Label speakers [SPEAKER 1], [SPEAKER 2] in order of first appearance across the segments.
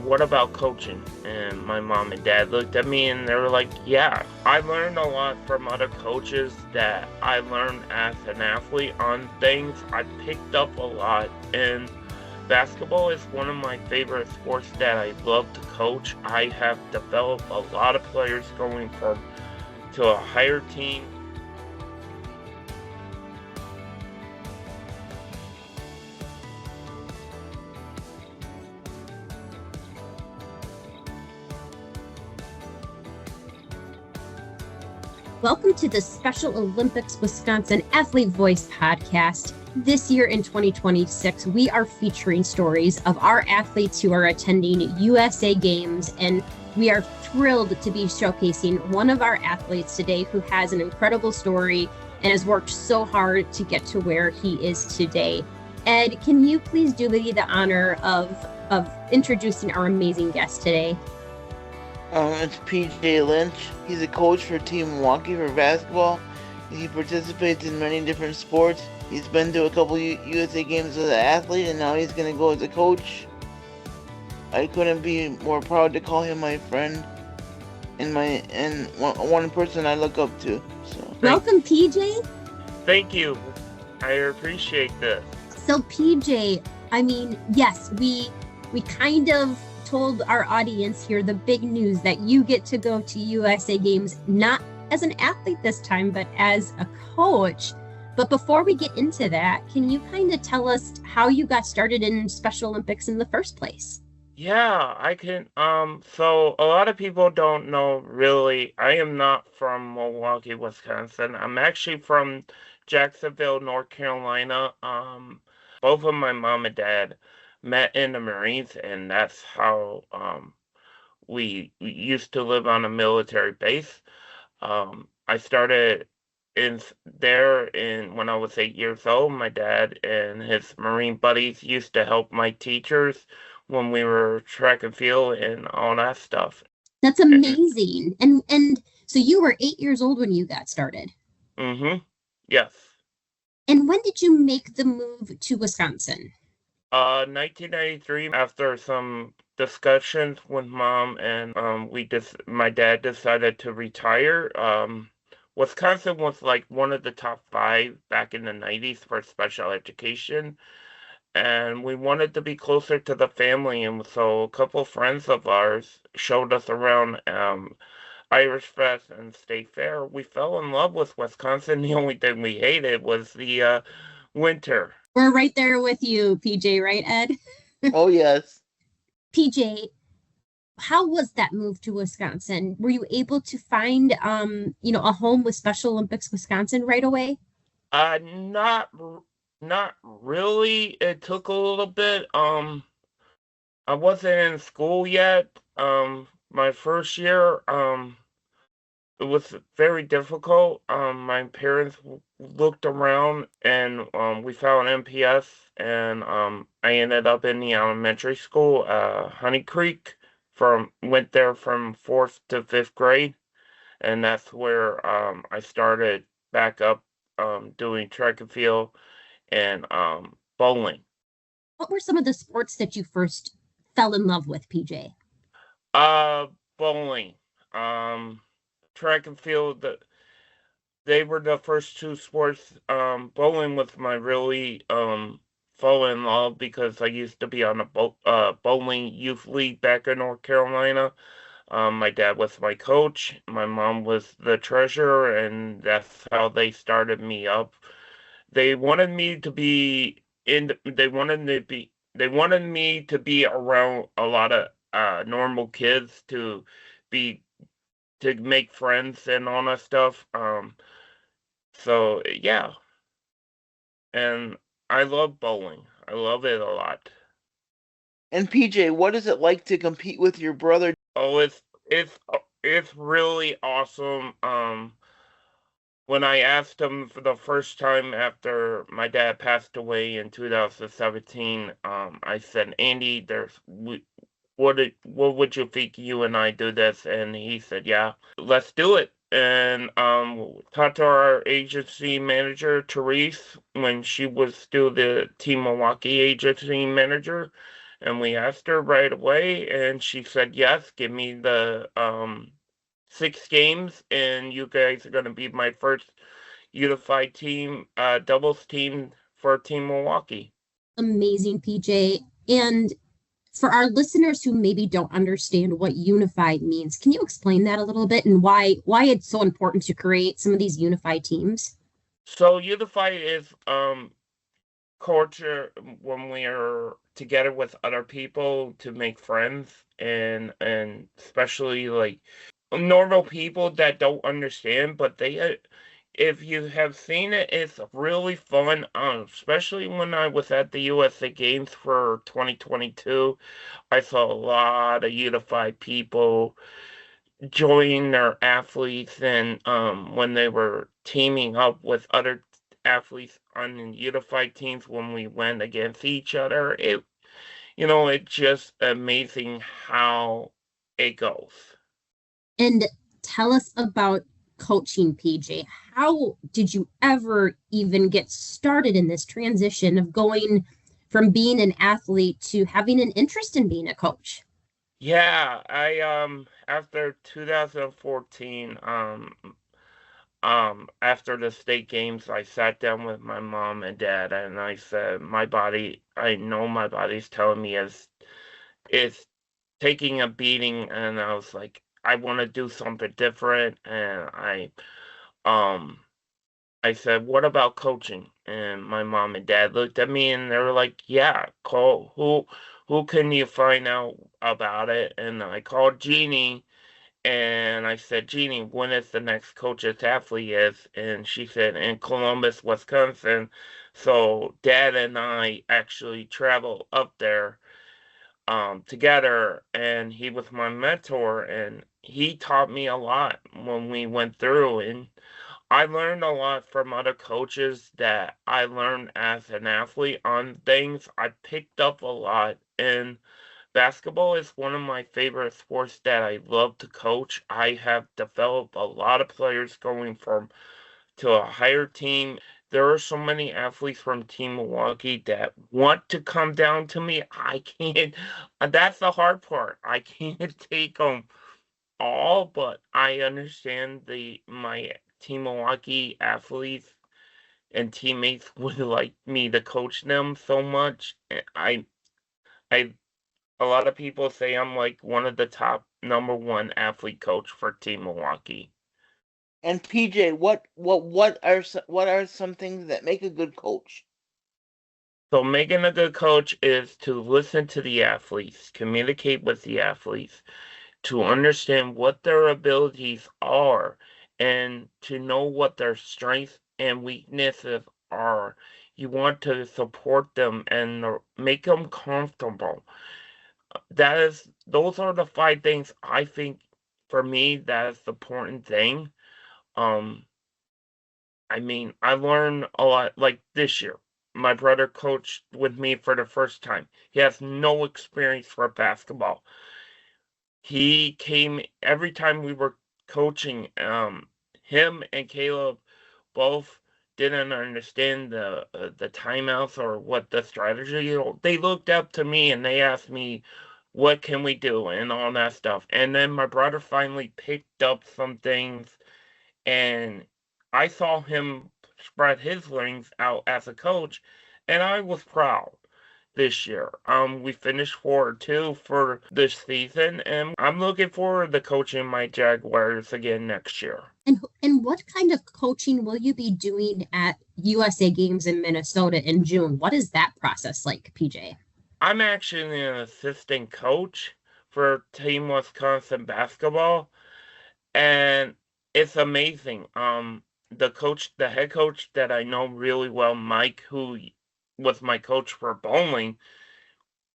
[SPEAKER 1] what about coaching? And my mom and dad looked at me and they were like, yeah, I learned a lot from other coaches that I learned as an athlete on things. I picked up a lot, and basketball is one of my favorite sports that I love to coach. I have developed a lot of players going from to a higher team.
[SPEAKER 2] Welcome to the Special Olympics Wisconsin Athlete Voice podcast. This year in 2026, we are featuring stories of our athletes who are attending USA Games, and we are thrilled to be showcasing one of our athletes today who has an incredible story and has worked so hard to get to where he is today. Ed, can you please do me the honor of introducing our amazing guest today?
[SPEAKER 3] It's PJ Lynch. He's a coach for Team Milwaukee for basketball. He participates in many different sports. He's been to a couple USA Games as an athlete, and now he's going to go as a coach. I couldn't be more proud to call him my friend and one person I look up to. So
[SPEAKER 2] Welcome, PJ.
[SPEAKER 1] Thank you. I appreciate this.
[SPEAKER 2] So PJ, I mean, yes, we kind of told our audience here the big news that you get to go to USA Games, not as an athlete this time, but as a coach. But before we get into that, can you kind of tell us how you got started in Special Olympics in the first place?
[SPEAKER 1] Yeah, I can. So a lot of people don't know really. I am not from Milwaukee, Wisconsin. I'm actually from Jacksonville, North Carolina. Both of my mom and dad met in the Marines, and that's how we used to live on a military base. I started when I was 8 years old. My dad and his Marine buddies used to help my teachers when we were track and field and all that stuff.
[SPEAKER 2] That's amazing. And so you were 8 years old when you got started.
[SPEAKER 1] Mm-hmm. Yes.
[SPEAKER 2] And when did you make the move to Wisconsin?
[SPEAKER 1] 1993, after some discussions with mom and my dad decided to retire. Wisconsin was like one of the top 5 back in the 90s for special education, and we wanted to be closer to the family, and so a couple friends of ours showed us around Irish Fest and State Fair. We fell in love with Wisconsin. The only thing we hated was the winter.
[SPEAKER 2] We're right there with you, PJ, right, Ed?
[SPEAKER 3] Oh, yes.
[SPEAKER 2] PJ, how was that move to Wisconsin? Were you able to find, a home with Special Olympics Wisconsin right away?
[SPEAKER 1] Not really. It took a little bit. I wasn't in school yet. My first year, it was very difficult. My parents looked around and we found MPS, and I ended up in the elementary school, Honey Creek. Went there from 4th to 5th grade, and that's where I started back up doing track and field and bowling.
[SPEAKER 2] What were some of the sports that you first fell in love with, PJ?
[SPEAKER 1] Bowling. Track and field, they were the first 2 sports. Bowling was my really fall in love because I used to be on a bowling youth league back in North Carolina. My dad was my coach, my mom was the treasurer, and that's how they started me up. They wanted me to be around a lot of normal kids to make friends and all that stuff. So yeah, and I love bowling. I love it a lot.
[SPEAKER 3] And PJ, what is it like to compete with your brother?
[SPEAKER 1] Oh, it's really awesome. When I asked him for the first time after my dad passed away in 2017, I said, Andy, what would you think you and I do this? And he said, yeah, let's do it. And talked to our agency manager, Therese, when she was still the Team Milwaukee agency manager. And we asked her right away, and she said, yes, give me the 6 games, and you guys are going to be my first unified team, doubles team for Team Milwaukee.
[SPEAKER 2] Amazing, PJ. And for our listeners who maybe don't understand what unified means, can you explain that a little bit and why it's so important to create some of these unified teams?
[SPEAKER 1] So unified is culture when we are together with other people to make friends, and especially like normal people that don't understand, but they if you have seen it, it's really fun. Especially when I was at the USA Games for 2022, I saw a lot of unified people join their athletes, and when they were teaming up with other athletes on the unified teams when we went against each other. It's just amazing how it goes.
[SPEAKER 2] And tell us about coaching, PJ. How did you ever even get started in this transition of going from being an athlete to having an interest in being a coach?
[SPEAKER 1] Yeah, I after 2014, after the state games, I sat down with my mom and dad, and I said, I know my body's telling me it's taking a beating, and I was like, I want to do something different, and um I said, what about coaching? And my mom and dad looked at me, and they were like, yeah, call who can you find out about it? And I called Jeannie, and I said, Jeannie, when is the next coach's athlete is? And she said, in Columbus, Wisconsin. So dad and I actually traveled up there together, and he was my mentor, and he taught me a lot when we went through, and I learned a lot from other coaches that I learned as an athlete on things. I picked up a lot, and basketball is one of my favorite sports that I love to coach. I have developed a lot of players going from to a higher team. There are so many athletes from Team Milwaukee that want to come down to me. I can't. That's the hard part. I can't take them all, but I understand my Team Milwaukee athletes and teammates would like me to coach them so much. I a lot of people say I'm like one of the top number one athlete coach for Team Milwaukee.
[SPEAKER 3] And PJ, what are some things that make a good coach?
[SPEAKER 1] So making a good coach is to listen to the athletes, communicate with the athletes, to understand what their abilities are, and to know what their strengths and weaknesses are. You want to support them and make them comfortable. Those are the 5 things I think for me that is the important thing. Um, I mean, I learned a lot like this year. My brother coached with me for the first time. He has no experience for basketball. He came every time we were coaching. Him and Caleb both didn't understand the timeouts or what the strategy. They looked up to me and they asked me, "What can we do?" and all that stuff. And then my brother finally picked up some things, and I saw him spread his wings out as a coach, and I was proud this year. We finished 4-2 for this season, and I'm looking forward to coaching my Jaguars again next year.
[SPEAKER 2] And what kind of coaching will you be doing at USA Games in Minnesota in June? What is that process like, PJ?
[SPEAKER 1] I'm actually an assistant coach for Team Wisconsin basketball, and it's amazing. The head coach that I know really well, Mike, who was my coach for bowling,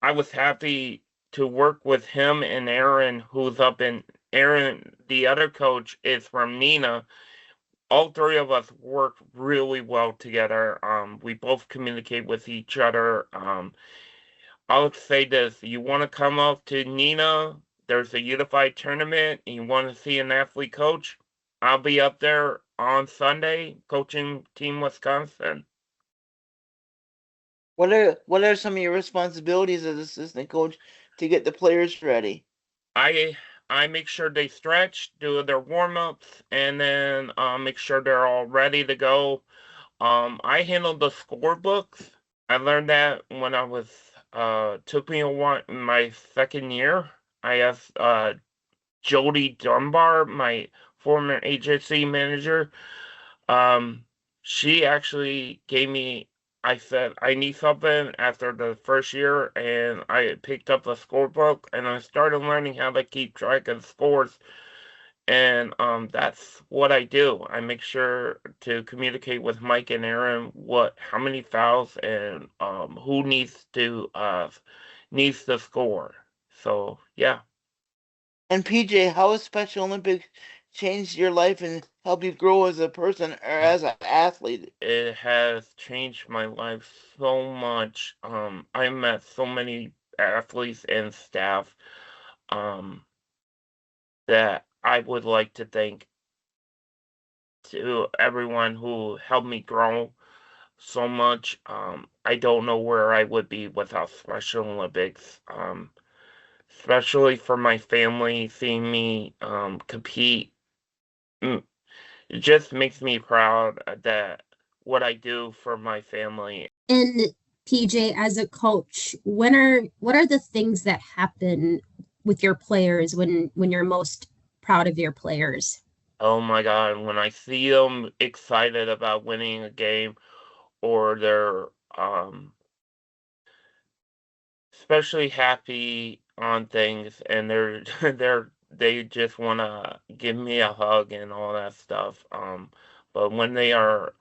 [SPEAKER 1] I was happy to work with him and Aaron, who's up in Aaron. The other coach is from Nina. All three of us work really well together. We both communicate with each other. I'll say this: you want to come up to Nina? There's a unified tournament, and you want to see an athlete coach? I'll be up there on Sunday coaching Team Wisconsin.
[SPEAKER 3] What are some of your responsibilities as assistant coach to get the players ready?
[SPEAKER 1] I I make sure they stretch, do their warm-ups, and then make sure they're all ready to go. I handle the scorebooks. I learned that when I was took me a while in my second year. I asked Jody Dunbar, my former agency manager. Um, she actually gave me. I said I need something after the first year, and I picked up a scorebook and I started learning how to keep track of scores. And that's what I do. I make sure to communicate with Mike and Aaron how many fouls and who needs to score. So yeah.
[SPEAKER 3] And PJ, how has Special Olympics changed your life and helped you grow as a person or as an athlete?
[SPEAKER 1] It has changed my life so much. I met so many athletes and staff um, that I would like to thank to everyone who helped me grow so much. I don't know where I would be without Special Olympics. Especially for my family, seeing me compete, mm, it just makes me proud that what I do for my family.
[SPEAKER 2] And PJ, as a coach, what are the things that happen with your players when you're most proud of your players?
[SPEAKER 1] Oh my God, when I see them excited about winning a game or they're especially happy on things and they just want to give me a hug and all that stuff. But when they are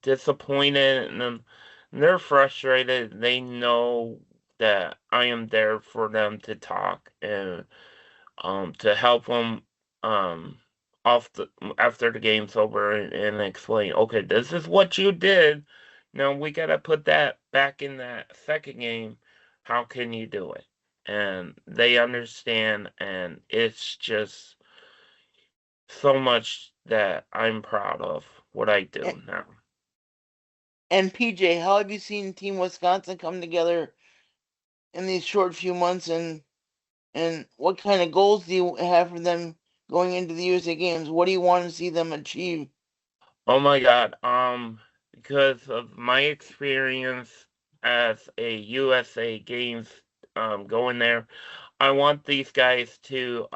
[SPEAKER 1] disappointed and they're frustrated, they know that I am there for them to talk and to help them um off the after the game's over and explain, okay, this is what you did. Now we gotta put that back in that second game. How can you do it? And they understand, and it's just so much that I'm proud of what I
[SPEAKER 3] A-
[SPEAKER 1] do now.
[SPEAKER 3] And PJ, how have you seen Team Wisconsin come together in these short few months, and what kind of goals do you have for them going into the USA Games? What do you want to see them achieve?
[SPEAKER 1] Oh my God, because of my experience as a USA Games going there, I want these guys to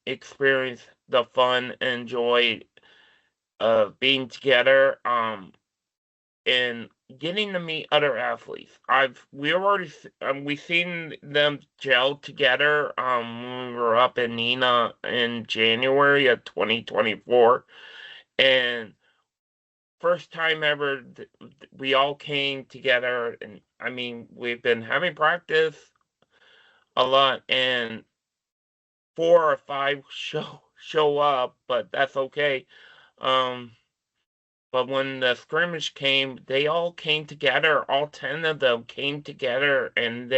[SPEAKER 1] experience the fun and joy of being together and getting to meet other athletes. We've seen them gel together when we were up in Nina in January of 2024, and first time ever we all came together. And I mean, we've been having practice a lot, and 4 or 5 show up, but that's okay. Um, but when the scrimmage came, they all came together. All 10 of them came together, and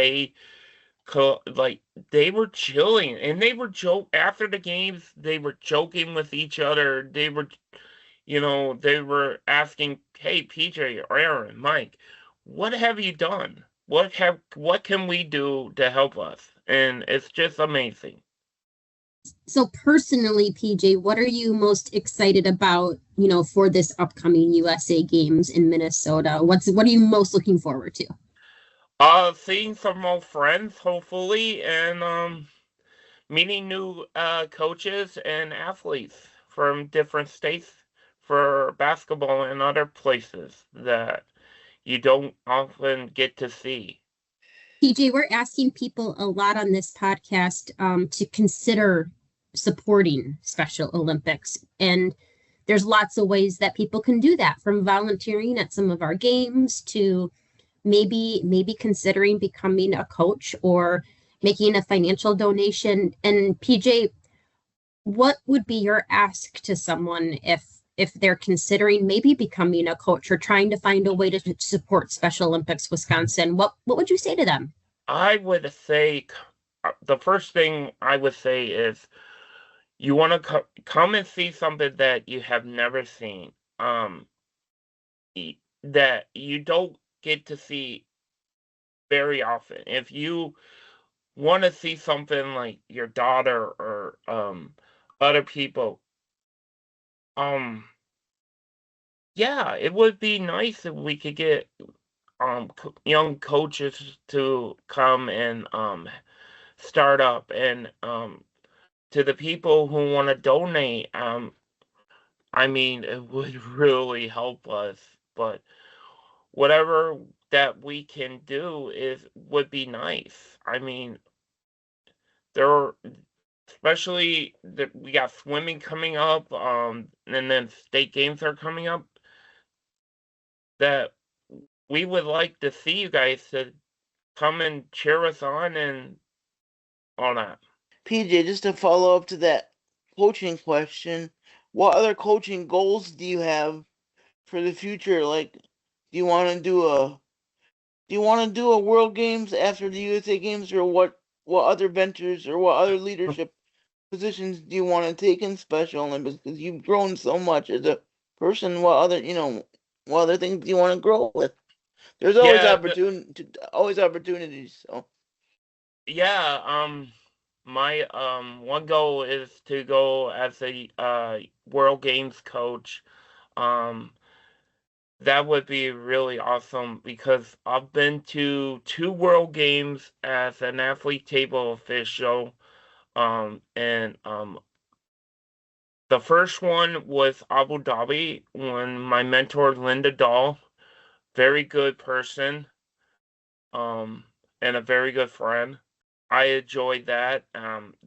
[SPEAKER 1] like they were chilling, and they were joke after the games. They were joking with each other. They were asking, "Hey, PJ, Aaron, Mike, what have you done? What can we do to help us?" And it's just amazing.
[SPEAKER 2] So personally, PJ, what are you most excited about, for this upcoming USA Games in Minnesota? What are you most looking forward to?
[SPEAKER 1] Seeing some old friends, hopefully, and meeting new coaches and athletes from different states for basketball and other places that you don't often get to see.
[SPEAKER 2] PJ, we're asking people a lot on this podcast to consider supporting Special Olympics. And there's lots of ways that people can do that, from volunteering at some of our games to maybe considering becoming a coach or making a financial donation. And PJ, what would be your ask to someone if they're considering maybe becoming a coach or trying to find a way to support Special Olympics Wisconsin? What would you say to them?
[SPEAKER 1] I would say the first thing I would say is you want to come and see something that you have never seen, that you don't get to see very often. If you want to see something like your daughter or other people, um yeah, it would be nice if we could get young coaches to come and start up, and to the people who want to donate, I mean, it would really help us, but whatever that we can do is would be nice. I mean, there are, especially that we got swimming coming up, and then state games are coming up, that we would like to see you guys to come and cheer us on and all that.
[SPEAKER 3] PJ, just to follow up to that coaching question, what other coaching goals do you have for the future? Like, do you want to do a World Games after the USA Games, or what other ventures or what other leadership positions do you want to take in Special Olympics? Because you've grown so much as a person. What other things do you want to grow with? There's always
[SPEAKER 1] Yeah,
[SPEAKER 3] opportunities. So
[SPEAKER 1] yeah, my one goal is to go as a World Games coach. Um, that would be really awesome because I've been to 2 World Games as an athlete table official. And the first one was Abu Dhabi when my mentor Linda Dahl, very good person, um, and a very good friend. I enjoyed that.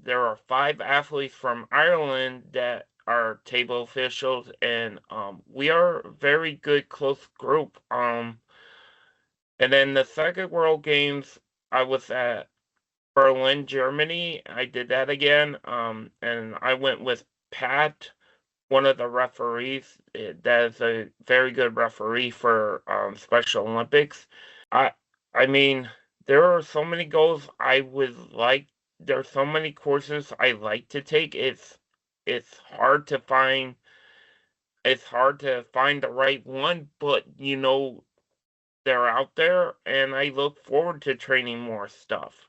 [SPEAKER 1] There are 5 athletes from Ireland that are table officials, and we are a very good, close group. And then the second World Games, I was at Berlin, Germany. I did that again, and I went with Pat, one of the referees. That is a very good referee for Special Olympics. I I mean, there are so many goals I would like. There are so many courses I like to take. It's hard to find. It's hard to find the right one, but they're out there, and I look forward to training more stuff.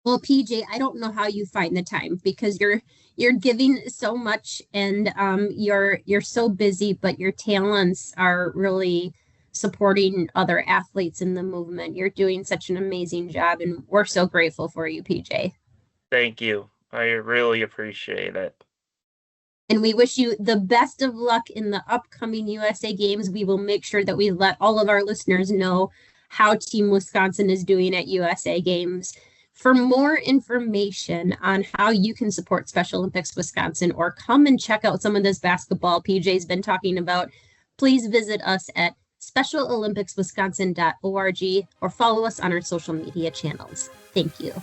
[SPEAKER 2] Well, PJ, I don't know how you find the time because you're giving so much and you're so busy, but your talents are really supporting other athletes in the movement. You're doing such an amazing job and we're so grateful for you, PJ.
[SPEAKER 1] Thank you. I really appreciate it.
[SPEAKER 2] And we wish you the best of luck in the upcoming USA Games. We will make sure that we let all of our listeners know how Team Wisconsin is doing at USA Games. For more information on how you can support Special Olympics Wisconsin or come and check out some of this basketball PJ's been talking about, please visit us at specialolympicswisconsin.org or follow us on our social media channels. Thank you.